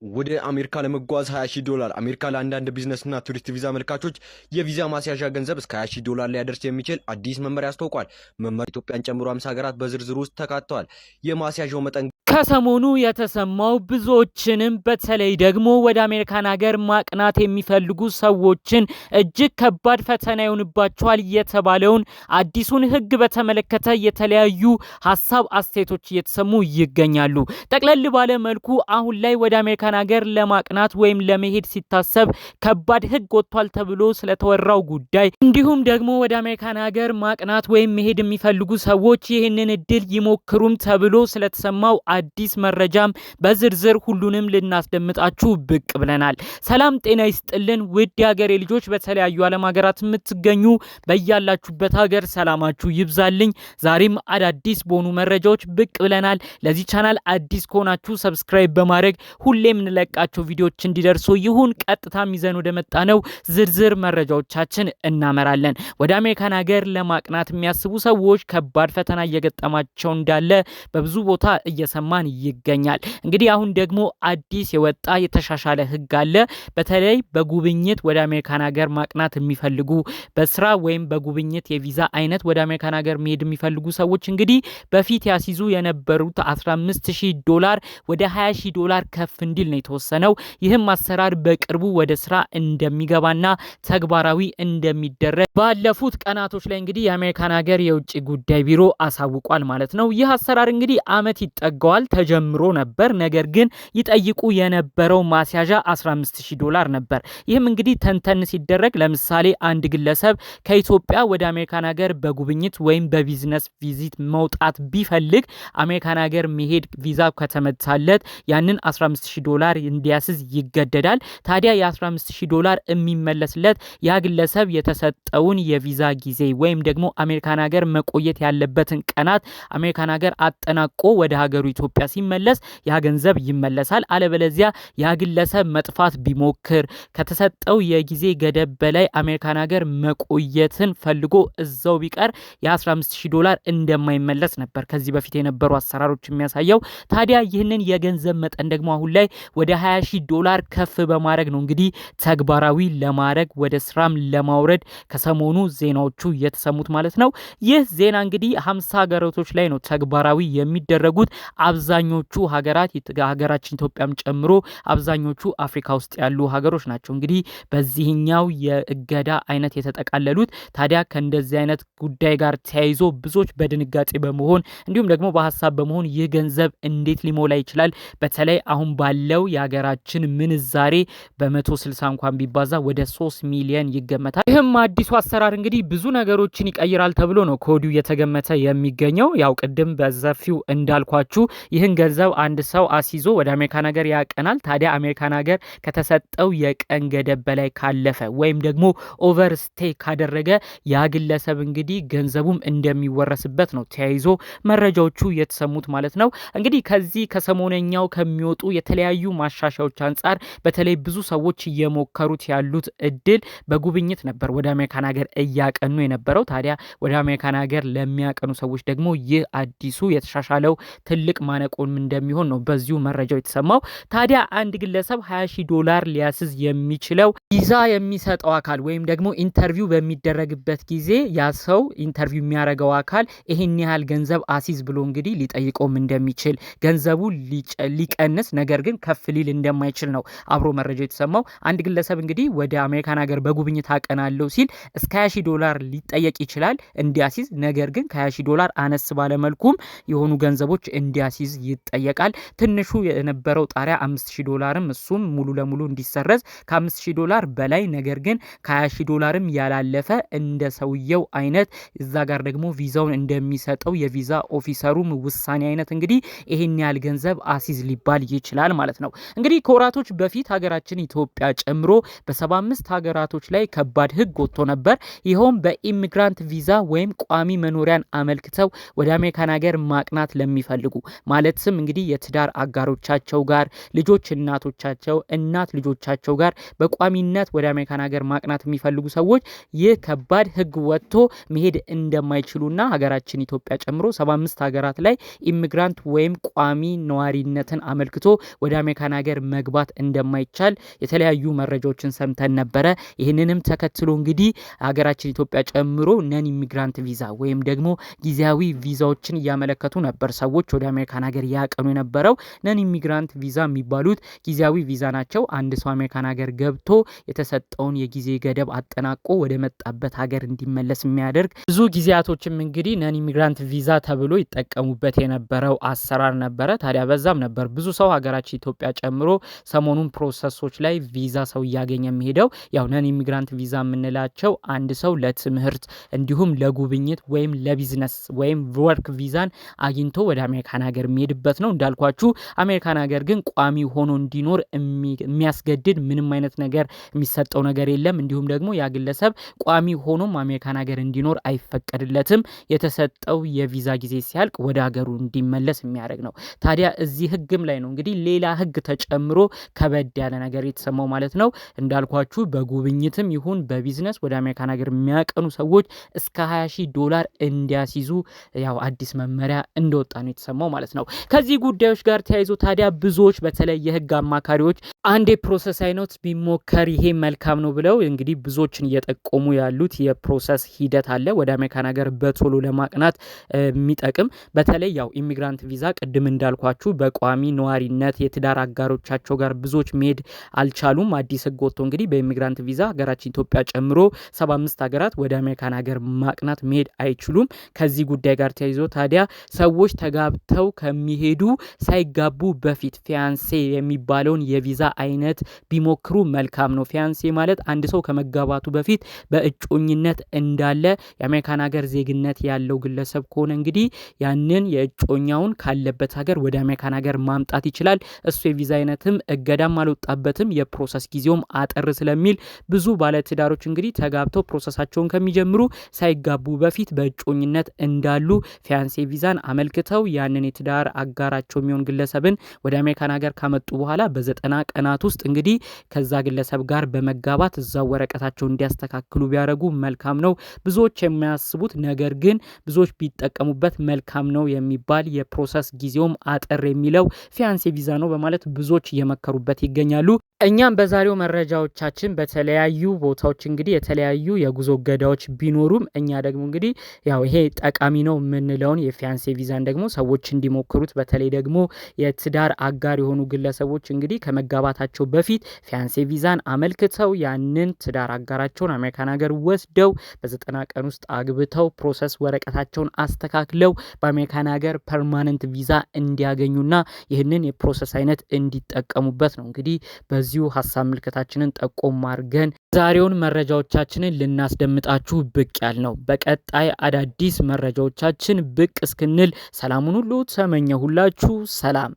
ወደ አሜሪካ ለመጓዝ $20,000 አሜሪካ ለአንዳንድ ቢዝነስና ቱሪስት ቪዛ መልካቾች የቪዛ ማስያዣ ገንዘብ እስከ $20,000 ሊያደርስ የሚችል አዲስ መመሪያ አስታውቋል። መመሪያው ኢትዮጵያን ጨምሮ 50 ሀገራት በዝርዝር ውስጥ ተካተዋል። የማስያዣው መጠን ከሰሞኑ የተሰማው ብዙዎችንም በተለይ ደግሞ ወደ አሜሪካን ሀገር ማቅናት የሚፈልጉ ሰዎችን እጅግ ከባድ ፈተና ይሆንባቸዋል የተባለውን አዲሱን ሕግ በተመለከተ የተለያዩ ሀሳብ አስተያየቶች እየተሰሙ ይገኛሉ። ጠቅለል ባለ መልኩ አሁን ላይ ወደ አሜሪካን ሀገር ለማቅናት ወይም ለመሄድ ሲታሰብ ከባድ ሕግ ወጥቷል ተብሎ ስለተወራው ጉዳይ እንዲሁም ደግሞ ወደ አሜሪካን ሀገር ማቅናት ወይም መሄድ የሚፈልጉ ሰዎች ይህንን እድል ይሞክሩም ተብሎ ስለተሰማው አዲስ መረጃም በዝርዝር ሁሉንም ልናስደምጣችሁ ብቅ ብለናል። ሰላም ጤና ይስጥልን ውድ የሀገሬ ልጆች፣ በተለያዩ ዓለም ሀገራት የምትገኙ በያላችሁበት ሀገር ሰላማችሁ ይብዛልኝ። ዛሬም አዳዲስ በሆኑ መረጃዎች ብቅ ብለናል። ለዚህ ቻናል አዲስ ከሆናችሁ ሰብስክራይብ በማድረግ ሁሌም የምንለቃቸው ቪዲዮዎች እንዲደርሱ ይሁን። ቀጥታም ይዘን ወደ መጣነው ዝርዝር መረጃዎቻችን እናመራለን። ወደ አሜሪካን ሀገር ለማቅናት የሚያስቡ ሰዎች ከባድ ፈተና እየገጠማቸው እንዳለ በብዙ ቦታ እየሰማን ይገኛል። እንግዲህ አሁን ደግሞ አዲስ የወጣ የተሻሻለ ሕግ አለ። በተለይ በጉብኝት ወደ አሜሪካን ሀገር ማቅናት የሚፈልጉ በስራ ወይም በጉብኝት የቪዛ አይነት ወደ አሜሪካን ሀገር መሄድ የሚፈልጉ ሰዎች እንግዲህ በፊት ያስይዙ የነበሩት $15,000 ወደ $20,000 ከፍ እንዲል ነው የተወሰነው። ይህም አሰራር በቅርቡ ወደ ስራ እንደሚገባና ተግባራዊ እንደሚደረግ ባለፉት ቀናቶች ላይ እንግዲህ የአሜሪካን ሀገር የውጭ ጉዳይ ቢሮ አሳውቋል ማለት ነው። ይህ አሰራር እንግዲህ አመት ይጠጋዋል ተጀምሮ ነበር። ነገር ግን ይጠይቁ የነበረው ማስያዣ $15,000 ነበር። ይህም እንግዲህ ተንተን ሲደረግ ለምሳሌ አንድ ግለሰብ ከኢትዮጵያ ወደ አሜሪካን ሀገር በጉብኝት ወይም በቢዝነስ ቪዚት መውጣት ቢፈልግ አሜሪካን ሀገር መሄድ ቪዛ ከተመታለት ያንን $15,000 እንዲያስዝ ይገደዳል። ታዲያ የ$15,000 የሚመለስለት ያ ግለሰብ የተሰጠውን የቪዛ ጊዜ ወይም ደግሞ አሜሪካን ሀገር መቆየት ያለበትን ቀናት አሜሪካን ሀገር አጠናቆ ወደ ሀገሩ ኢትዮጵያ ሲመለስ ያ ገንዘብ ይመለሳል። አለበለዚያ ያ ግለሰብ መጥፋት ቢሞክር ከተሰጠው የጊዜ ገደብ በላይ አሜሪካን ሀገር መቆየትን ፈልጎ እዛው ቢቀር የ$15,000 እንደማይመለስ ነበር ከዚህ በፊት የነበሩ አሰራሮች የሚያሳየው። ታዲያ ይህንን የገንዘብ መጠን ደግሞ አሁን ላይ ወደ $20,000 ከፍ በማድረግ ነው እንግዲህ ተግባራዊ ለማድረግ ወደ ስራም ለማውረድ ከሰሞኑ ዜናዎቹ የተሰሙት ማለት ነው። ይህ ዜና እንግዲህ 50 ሀገራቶች ላይ ነው ተግባራዊ የሚደረጉት። አብዛኞቹ ሀገራት ሀገራችን ኢትዮጵያም ጨምሮ አብዛኞቹ አፍሪካ ውስጥ ያሉ ሀገሮች ናቸው እንግዲህ በዚህኛው የእገዳ አይነት የተጠቃለሉት። ታዲያ ከእንደዚህ አይነት ጉዳይ ጋር ተያይዞ ብዙዎች በድንጋጤ በመሆን እንዲሁም ደግሞ በሀሳብ በመሆን ይህ ገንዘብ እንዴት ሊሞላ ይችላል? በተለይ አሁን ባለው የሀገራችን ምንዛሬ በ160 እንኳን ቢባዛ ወደ 3 ሚሊዮን ይገመታል። ይህም አዲሱ አሰራር እንግዲህ ብዙ ነገሮችን ይቀይራል ተብሎ ነው ከወዲሁ የተገመተ የሚገኘው። ያው ቅድም በሰፊው እንዳልኳችሁ ይህን ገንዘብ አንድ ሰው አስይዞ ወደ አሜሪካን ሀገር ያቀናል። ታዲያ አሜሪካን ሀገር ከተሰጠው የቀን ገደብ በላይ ካለፈ ወይም ደግሞ ኦቨር ስቴይ ካደረገ ያ ግለሰብ እንግዲህ ገንዘቡም እንደሚወረስበት ነው ተያይዞ መረጃዎቹ የተሰሙት ማለት ነው። እንግዲህ ከዚህ ከሰሞነኛው ከሚወጡ የተለያዩ ማሻሻያዎች አንጻር በተለይ ብዙ ሰዎች እየሞከሩት ያሉት እድል በጉብኝት ነበር ወደ አሜሪካን ሀገር እያቀኑ የነበረው። ታዲያ ወደ አሜሪካን ሀገር ለሚያቀኑ ሰዎች ደግሞ ይህ አዲሱ የተሻሻለው ትልቅ ማነቆም እንደሚሆን ነው በዚሁ መረጃው የተሰማው። ታዲያ አንድ ግለሰብ $20,000 ሊያስዝ የሚችለው ቪዛ የሚሰጠው አካል ወይም ደግሞ ኢንተርቪው በሚደረግበት ጊዜ ያ ሰው ኢንተርቪው የሚያደርገው አካል ይሄን ያህል ገንዘብ አሲዝ ብሎ እንግዲህ ሊጠይቀውም እንደሚችል ገንዘቡ ሊቀንስ ነገር ግን ከፍ ሊል እንደማይችል ነው አብሮ መረጃው የተሰማው። አንድ ግለሰብ እንግዲህ ወደ አሜሪካን ሀገር በጉብኝት አቀናለሁ ሲል እስከ $20,000 ሊጠየቅ ይችላል እንዲያሲዝ። ነገር ግን ከ$20,000 አነስ ባለመልኩም የሆኑ ገንዘቦች እንዲያሲዝ ይጠየቃል። ትንሹ የነበረው ጣሪያ $5,000 እሱም ሙሉ ለሙሉ እንዲሰረዝ ከ$5,000 በላይ ነገር ግን ከ$20,000 ያላለፈ እንደ ሰውየው አይነት እዛ ጋር ደግሞ ቪዛውን እንደሚሰጠው የቪዛ ኦፊሰሩም ውሳኔ አይነት እንግዲህ ይሄን ያህል ገንዘብ አሲዝ ሊባል ይችላል ማለት ነው። እንግዲህ ከወራቶች በፊት ሀገራችን ኢትዮጵያ ጨምሮ በ75 ሀገራቶች ላይ ከባድ ሕግ ወጥቶ ነበር። ይኸውም በኢሚግራንት ቪዛ ወይም ቋሚ መኖሪያን አመልክተው ወደ አሜሪካን ሀገር ማቅናት ለሚፈልጉ ማለትም እንግዲህ የትዳር አጋሮቻቸው ጋር ልጆች እናቶቻቸው እናት ልጆቻቸው ጋር በቋሚነት ወደ አሜሪካን ሀገር ማቅናት የሚፈልጉ ሰዎች ይህ ከባድ ህግ ወጥቶ መሄድ እንደማይችሉና ሀገራችን ኢትዮጵያ ጨምሮ 75 ሀገራት ላይ ኢሚግራንት ወይም ቋሚ ነዋሪነትን አመልክቶ ወደ አሜሪካን ሀገር መግባት እንደማይቻል የተለያዩ መረጃዎችን ሰምተን ነበረ። ይህንንም ተከትሎ እንግዲህ ሀገራችን ኢትዮጵያ ጨምሮ ነን ኢሚግራንት ቪዛ ወይም ደግሞ ጊዜያዊ ቪዛዎችን እያመለከቱ ነበር ሰዎች ወደ አሜሪካን ሀገር ያቀኑ የነበረው። ነን ኢሚግራንት ቪዛ የሚባሉት ጊዜያዊ ቪዛ ናቸው። አንድ ሰው አሜሪካን ሀገር ገብቶ የተሰጠውን የጊዜ ገደብ አጠናቆ ወደ መጣበት ሀገር እንዲመለስ የሚያደርግ ብዙ ጊዜያቶችም እንግዲህ ነን ኢሚግራንት ቪዛ ተብሎ ይጠቀሙበት የነበረው አሰራር ነበረ። ታዲያ በዛም ነበር ብዙ ሰው ሀገራችን ኢትዮጵያ ጨምሮ ሰሞኑን ፕሮሰሶች ላይ ቪዛ ሰው እያገኘ የሚሄደው። ያው ነን ኢሚግራንት ቪዛ የምንላቸው አንድ ሰው ለትምህርት እንዲሁም ለጉብኝት ወይም ለቢዝነስ ወይም ወርክ ቪዛን አግኝቶ ወደ አሜሪካን ሀገር የሚሄድበት ነው። እንዳልኳችሁ አሜሪካን ሀገር ግን ቋሚ ሆኖ እንዲኖር የሚያስገድድ ምንም አይነት ነገር የሚሰጠው ነገር የለም። እንዲሁም ደግሞ ያ ግለሰብ ቋሚ ሆኖም አሜሪካን ሀገር እንዲኖር አይፈቀድለትም። የተሰጠው የቪዛ ጊዜ ሲያልቅ ወደ ሀገሩ እንዲመለስ የሚያደርግ ነው። ታዲያ እዚህ ህግም ላይ ነው እንግዲህ ሌላ ህግ ተጨምሮ ከበድ ያለ ነገር የተሰማው ማለት ነው። እንዳልኳችሁ በጉብኝትም ይሁን በቢዝነስ ወደ አሜሪካን ሀገር የሚያቀኑ ሰዎች እስከ $20,000 እንዲያስይዙ ያው አዲስ መመሪያ እንደወጣ ነው የተሰማው ማለት ነው። ከዚህ ጉዳዮች ጋር ተያይዞ ታዲያ ብዙዎች በተለይ የህግ አማካሪዎች አንድ የፕሮሰስ አይነት ቢሞከር ይሄ መልካም ነው ብለው እንግዲህ ብዙዎችን እየጠቆሙ ያሉት የፕሮሰስ ሂደት አለ ወደ አሜሪካን ሀገር በቶሎ ለማቅናት የሚጠቅም። በተለይ ያው ኢሚግራንት ቪዛ ቅድም እንዳልኳችሁ በቋሚ ነዋሪነት የትዳር አጋሮቻቸው ጋር ብዙዎች መሄድ አልቻሉም። አዲስ ህግ ወጥቶ እንግዲህ በኢሚግራንት ቪዛ ሀገራችን ኢትዮጵያ ጨምሮ 75 ሀገራት ወደ አሜሪካን ሀገር ማቅናት መሄድ አይችሉም። ከዚህ ጉዳይ ጋር ተያይዞ ታዲያ ሰዎች ተጋብተው ከሚሄዱ ሳይጋቡ በፊት ፊያንሴ የሚባለውን የቪዛ አይነት ቢሞክሩ መልካም ነው። ፊያንሴ ማለት አንድ ሰው ከመጋባቱ በፊት በእጮኝነት እንዳለ የአሜሪካን ሀገር ዜግነት ያለው ግለሰብ ከሆነ እንግዲህ ያንን የእጮኛውን ካለበት ሀገር ወደ አሜሪካን ሀገር ማምጣት ይችላል። እሱ የቪዛ አይነትም እገዳም አልወጣበትም። የፕሮሰስ ጊዜውም አጠር ስለሚል ብዙ ባለትዳሮች እንግዲህ ተጋብተው ፕሮሰሳቸውን ከሚጀምሩ ሳይጋቡ በፊት በእጮኝነት እንዳሉ ፊያንሴ ቪዛን አመልክተው ያንን የትዳር አጋራቸው የሚሆን ግለሰብን ወደ አሜሪካን ሀገር ካመጡ በኋላ በ90 ቀናት ውስጥ እንግዲህ ከዛ ግለሰብ ጋር በመጋባት እዛው ወረቀታቸው እንዲያስተካክሉ ቢያደርጉ መልካም ነው። ብዙዎች የሚያስቡት ነገር ግን ብዙዎች ቢጠቀሙበት መልካም ነው የሚባል የፕሮሰስ ጊዜውም አጠር የሚለው ፊያንሴ ቪዛ ነው በማለት ብዙዎች እየመከሩበት ይገኛሉ። እኛም በዛሬው መረጃዎቻችን በተለያዩ ቦታዎች እንግዲህ የተለያዩ የጉዞ እገዳዎች ቢኖሩም እኛ ደግሞ እንግዲህ ያው ይሄ ጠቃሚ ነው የምንለውን የፊያንሴ ቪዛን ደግሞ ሰዎች እንዲሞክሩት በተለይ ደግሞ የትዳር አጋር የሆኑ ግለሰቦች እንግዲህ ከመጋባታቸው በፊት ፊያንሴ ቪዛን አመልክተው ያንን ትዳር አጋራቸውን አሜሪካን ሀገር ወስደው በ90 ቀን ውስጥ አግብተው ፕሮሰስ ወረቀታቸውን አስተካክለው በአሜሪካን ሀገር ፐርማነንት ቪዛ እንዲያገኙና ይህንን የፕሮሰስ አይነት እንዲጠቀሙበት ነው እንግዲህ በዚሁ ሀሳብ ምልክታችንን ጠቆም አድርገን ዛሬውን መረጃዎቻችንን ልናስደምጣችሁ ብቅ ያልነው። በቀጣይ አዳዲስ መረጃዎቻችን ብቅ እስክንል ሰላሙን ሁሉ ተመኘሁላችሁ። ሰላም።